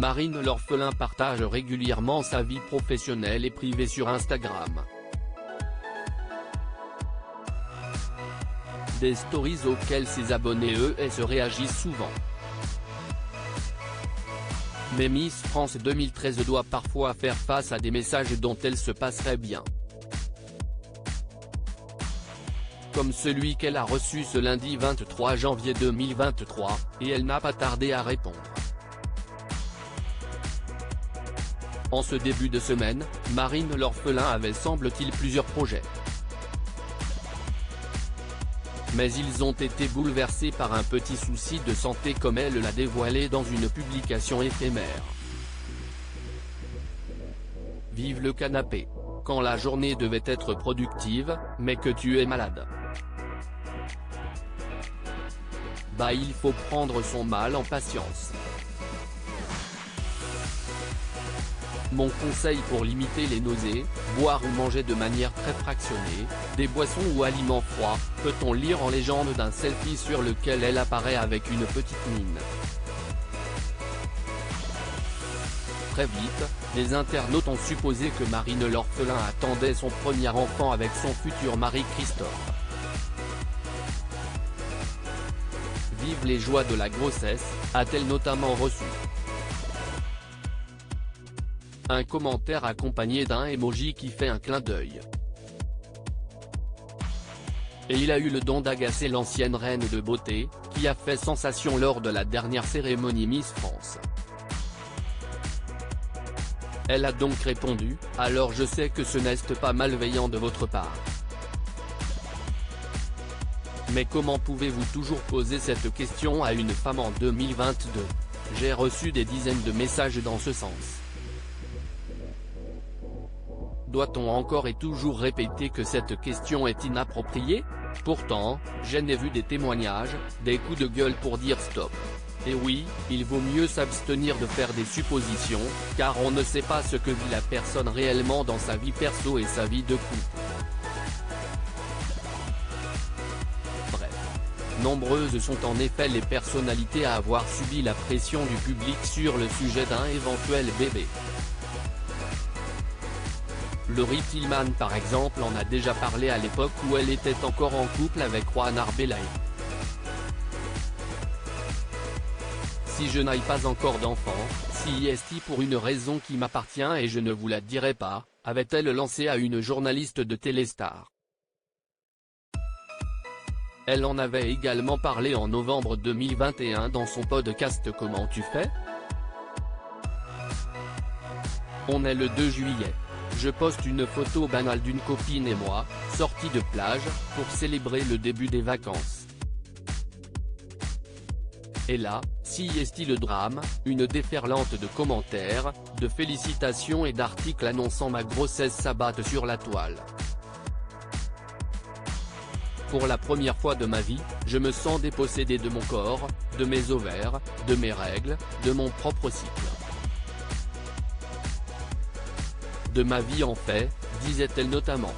Marine l'orphelin partage régulièrement sa vie professionnelle et privée sur Instagram. Des stories auxquelles ses abonnés se réagissent souvent. Mais Miss France 2013 doit parfois faire face à des messages dont elle se passerait bien. Comme celui qu'elle a reçu ce lundi 23 janvier 2023, et elle n'a pas tardé à répondre. En ce début de semaine, Marine l'orphelin avait semble-t-il plusieurs projets. Mais ils ont été bouleversés par un petit souci de santé comme elle l'a dévoilé dans une publication éphémère. Vive le canapé. Quand la journée devait être productive, mais que tu es malade. Bah il faut prendre son mal en patience. Mon conseil pour limiter les nausées, boire ou manger de manière très fractionnée, des boissons ou aliments froids, peut-on lire en légende d'un selfie sur lequel elle apparaît avec une petite mine. Très vite, les internautes ont supposé que Marine l'orphelin attendait son premier enfant avec son futur mari Christophe. Vive les joies de la grossesse, a-t-elle notamment reçu. Un commentaire accompagné d'un emoji qui fait un clin d'œil. Et il a eu le don d'agacer l'ancienne reine de beauté, qui a fait sensation lors de la dernière cérémonie Miss France. Elle a donc répondu, « Alors je sais que ce n'est pas malveillant de votre part. Mais comment pouvez-vous toujours poser cette question à une femme en 2022 ? J'ai reçu des dizaines de messages dans ce sens. Doit-on encore et toujours répéter que cette question est inappropriée ? Pourtant, je n'ai vu des témoignages, des coups de gueule pour dire stop. Et oui, il vaut mieux s'abstenir de faire des suppositions, car on ne sait pas ce que vit la personne réellement dans sa vie perso et sa vie de couple. Bref. Nombreuses sont en effet les personnalités à avoir subi la pression du public sur le sujet d'un éventuel bébé. Laurie Tillman par exemple en a déjà parlé à l'époque où elle était encore en couple avec Juan Arbelay. Si je n'ai pas encore d'enfant, si est pour une raison qui m'appartient et je ne vous la dirai pas, avait-elle lancé à une journaliste de Téléstar. Elle en avait également parlé en novembre 2021 dans son podcast Comment tu fais ? On est le 2 juillet. Je poste une photo banale d'une copine et moi, sortie de plage, pour célébrer le début des vacances. Et là, si est le drame, une déferlante de commentaires, de félicitations et d'articles annonçant ma grossesse s'abattent sur la toile. Pour la première fois de ma vie, je me sens dépossédée de mon corps, de mes ovaires, de mes règles, de mon propre cycle. De ma vie en fait, disait-elle notamment.